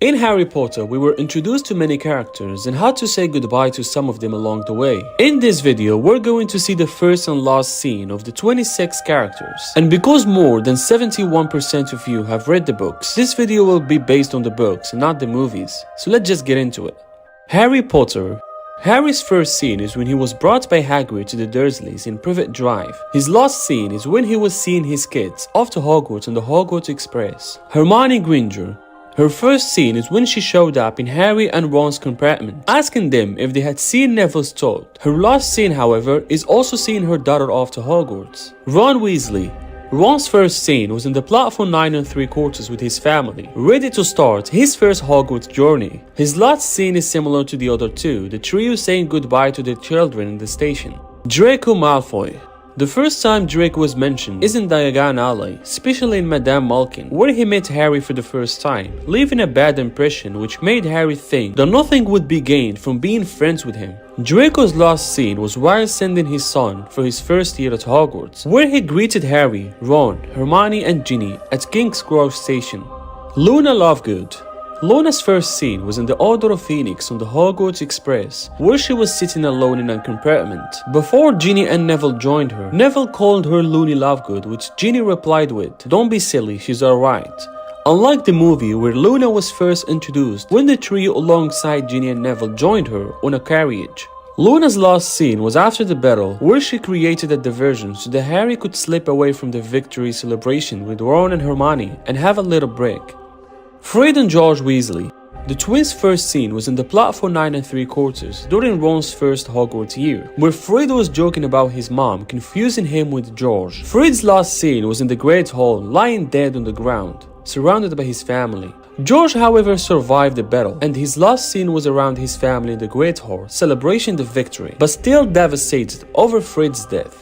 In Harry Potter, we were introduced to many characters and had to say goodbye to some of them along the way. In this video, we're going to see the first and last scene of the 26 characters. And because more than 71% of you have read the books, this video will be based on the books and not the movies. So let's just get into it. Harry Potter. Harry's first scene is when he was brought by Hagrid to the Dursleys in Privet Drive. His last scene is when he was seeing his kids off to Hogwarts on the Hogwarts Express. Hermione Granger. Her first scene is when she showed up in Harry and Ron's compartment, asking them if they had seen Neville's toad. Her last scene, however, is also seeing her daughter off to Hogwarts. Ron Weasley. Ron's first scene was in the platform 9 3/4 with his family, ready to start his first Hogwarts journey. His last scene is similar to the other two, the trio saying goodbye to their children in the station. Draco Malfoy. The first time Draco was mentioned is in Diagon Alley, especially in Madame Malkin, where he met Harry for the first time, leaving a bad impression which made Harry think that nothing would be gained from being friends with him. Draco's last scene was while sending his son for his first year at Hogwarts, where he greeted Harry, Ron, Hermione and Ginny at 𝐘𝐿𝐔𝐄𝐑𝐈𝐁𝐿𝐴 station. Luna Lovegood. Luna's first scene was in the Order of Phoenix on the Hogwarts Express, where she was sitting alone in a compartment. Before Ginny and Neville joined her, Neville called her Loony Lovegood, which Ginny replied with, "Don't be silly, she's alright." Unlike the movie where Luna was first introduced when the trio alongside Ginny and Neville joined her on a carriage. Luna's last scene was after the battle, where she created a diversion so that Harry could slip away from the victory celebration with Ron and Hermione and have a little break. Fred and George Weasley. The twins' first scene was in the platform 9 3/4 during Ron's first Hogwarts year, where Fred was joking about his mom confusing him with George. Fred's last scene was in the Great Hall, lying dead on the ground, surrounded by his family. George, however, survived the battle, and his last scene was around his family in the Great Hall, celebrating the victory, but still devastated over Fred's death.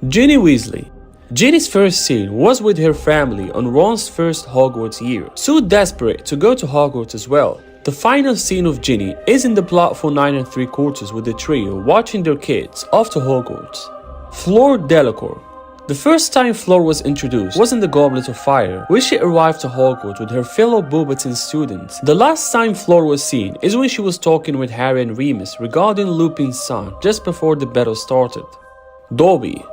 Ginny Weasley. Ginny's first scene was with her family on Ron's first Hogwarts year, so desperate to go to Hogwarts as well. The final scene of Ginny is in the platform 9 3/4 with the trio watching their kids off to Hogwarts. Fleur Delacour. The first time Fleur was introduced was in the Goblet of Fire, where she arrived to Hogwarts with her fellow Beauxbaton students. The last time Fleur was seen is when she was talking with Harry and Remus regarding Lupin's son just before the battle started. Dobby.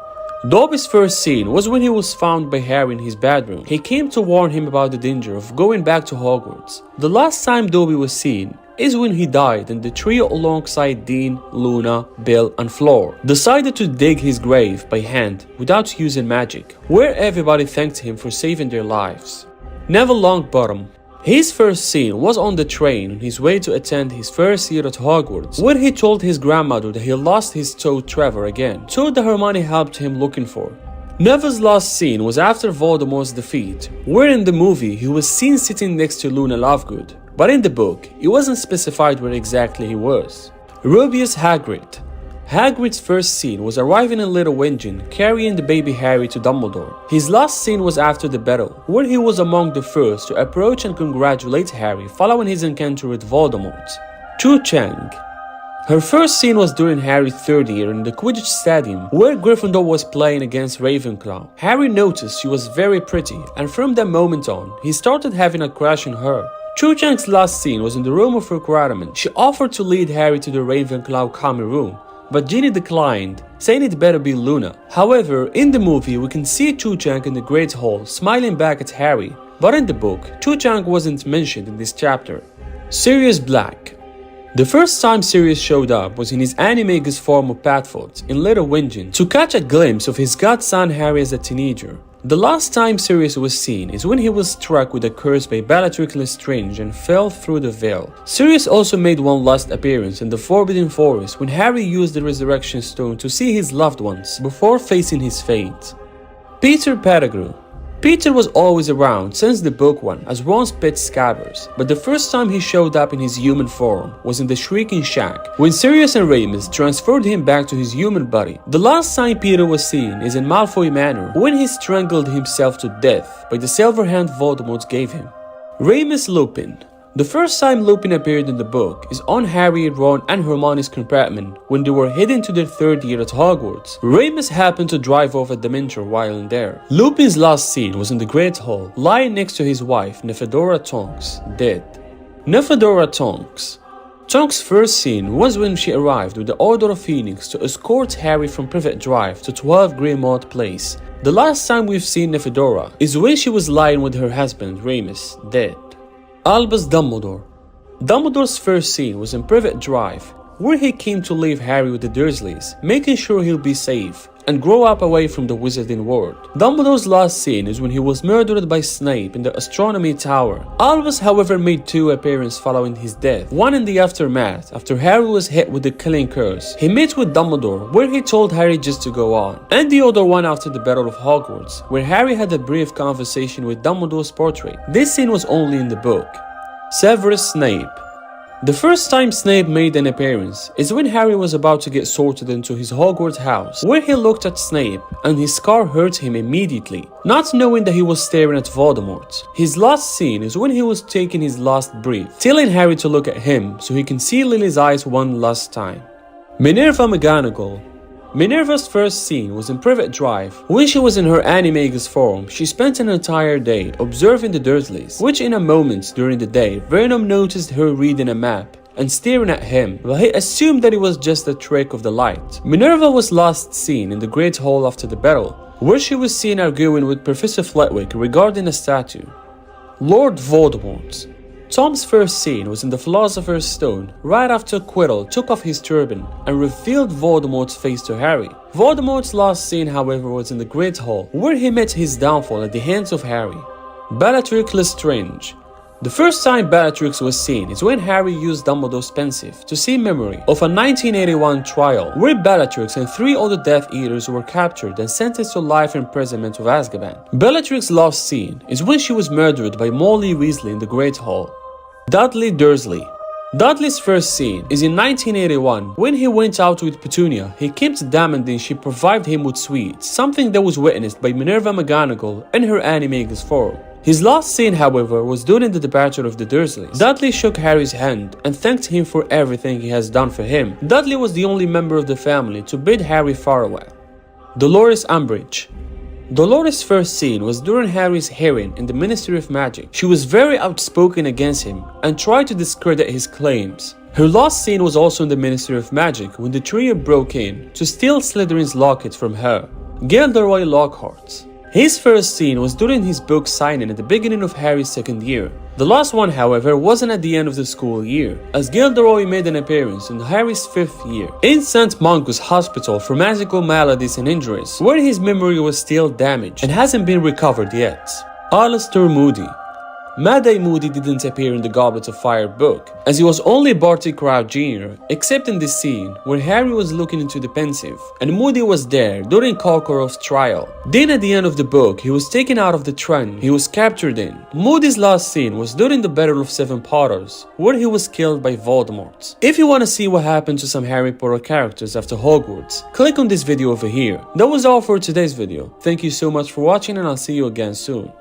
Dobby's first scene was when he was found by Harry in his bedroom. He came to warn him about the danger of going back to Hogwarts. The last time Dobby was seen is when he died and the trio alongside Dean, Luna, Bill and Fleur decided to dig his grave by hand without using magic, where everybody thanked him for saving their lives. Neville Longbottom. His first scene was on the train on his way to attend his first year at Hogwarts, where he told his grandmother that he lost his toad Trevor again, toad that Hermione helped him looking for. Neville's last scene was after Voldemort's defeat, where in the movie he was seen sitting next to Luna Lovegood, but in the book it wasn't specified where exactly he was. Rubeus Hagrid. Hagrid's first scene was arriving in Little Whingin, carrying the baby Harry to Dumbledore. His last scene was after the battle, where he was among the first to approach and congratulate Harry following his encounter with Voldemort. Cho Chang. Her first scene was during Harry's third year in the Quidditch Stadium, where Gryffindor was playing against Ravenclaw. Harry noticed she was very pretty, and from that moment on, he started having a crush on her. Cho Chang's last scene was in the room of requirement. She offered to lead Harry to the Ravenclaw common room, but Ginny declined, saying it better be Luna. However, in the movie we can see Cho Chang in the Great Hall smiling back at Harry, but in the book, Cho Chang wasn't mentioned in this chapter. Sirius Black. The first time Sirius showed up was in his animagus form of Padfoot in Little Whingin to catch a glimpse of his godson Harry as a teenager. The last time Sirius was seen is when he was struck with a curse by Bellatrix Lestrange and fell through the veil. Sirius also made one last appearance in the Forbidden Forest when Harry used the Resurrection Stone to see his loved ones before facing his fate. Peter Pettigrew. Peter was always around since the book one as Ron's pet Scabbers, but the first time he showed up in his human form was in the Shrieking Shack, when Sirius and Remus transferred him back to his human body. The last time Peter was seen is in Malfoy Manor, when he strangled himself to death by the silver hand Voldemort gave him. Remus Lupin. The first time Lupin appeared in the book is on Harry, Ron and Hermione's compartment when they were heading to their third year at Hogwarts. Remus happened to drive off a Dementor while in there. Lupin's last scene was in the Great Hall, lying next to his wife Nymphadora Tonks, dead. Nymphadora Tonks. Tonks' first scene was when she arrived with the Order of Phoenix to escort Harry from Privet Drive to 12 Greymouth Place. The last time we've seen Nymphadora is when she was lying with her husband Remus, dead. Albus Dumbledore. Dumbledore's first scene was in Privet Drive, where he came to leave Harry with the Dursleys, making sure he'll be safe and grow up away from the wizarding world. Dumbledore's last scene is when he was murdered by Snape in the Astronomy Tower. Albus, however, made 2 appearances following his death, one in the aftermath after Harry was hit with the killing curse. He met with Dumbledore, where he told Harry just to go on, and the other one after the Battle of Hogwarts, where Harry had a brief conversation with Dumbledore's portrait. This scene was only in the book. Severus Snape. The first time Snape made an appearance is when Harry was about to get sorted into his Hogwarts house, where he looked at Snape and his scar hurt him immediately, not knowing that he was staring at Voldemort. His last scene is when he was taking his last breath, telling Harry to look at him so he can see Lily's eyes one last time. Minerva McGonagall. Minerva's first scene was in Privet Drive. When she was in her animagus form, she spent an entire day observing the Dursleys, which in a moment during the day, Vernon noticed her reading a map and staring at him, but he assumed that it was just a trick of the light. Minerva was last seen in the Great Hall after the battle, where she was seen arguing with Professor Flitwick regarding a statue. Lord Voldemort. Tom's first scene was in the Philosopher's Stone, right after Quirrell took off his turban and revealed Voldemort's face to Harry. Voldemort's last scene, however, was in the Great Hall, where he met his downfall at the hands of Harry. Bellatrix Lestrange. The first time Bellatrix was seen is when Harry used Dumbledore's pensive to see memory of a 1981 trial where Bellatrix and 3 other Death Eaters were captured and sentenced to life imprisonment of Azkaban. Bellatrix's last scene is when she was murdered by Molly Weasley in the Great Hall. Dudley Dursley. Dudley's first scene is in 1981 when he went out with Petunia. He kept demanding she provide him with sweets, something that was witnessed by Minerva McGonagall in her animagus form. His last scene, however, was during the departure of the Dursleys. Dudley shook Harry's hand and thanked him for everything he has done for him. Dudley was the only member of the family to bid Harry farewell. Dolores Umbridge. Dolores' first scene was during Harry's hearing in the Ministry of Magic. She was very outspoken against him and tried to discredit his claims. Her last scene was also in the Ministry of Magic when the trio broke in to steal Slytherin's locket from her. Gilderoy Lockhart. His first scene was during his book signing at the beginning of Harry's second year. The last one, however, wasn't at the end of the school year, as Gilderoy made an appearance in Harry's 5th year in St. Mungo's Hospital for Magical Maladies and Injuries, where his memory was still damaged and hasn't been recovered yet. Alastor Moody. Mad-Eye Moody didn't appear in the Goblet of Fire book, as he was only Barty Crouch Jr., except in this scene where Harry was looking into the pensive, and Moody was there during Karkaroff's trial. Then at the end of the book, he was taken out of the trun he was captured in. Moody's last scene was during the Battle of Seven Potters, where he was killed by Voldemort. If you want to see what happened to some Harry Potter characters after Hogwarts, click on this video over here. That was all for today's video. Thank you so much for watching, and I'll see you again soon.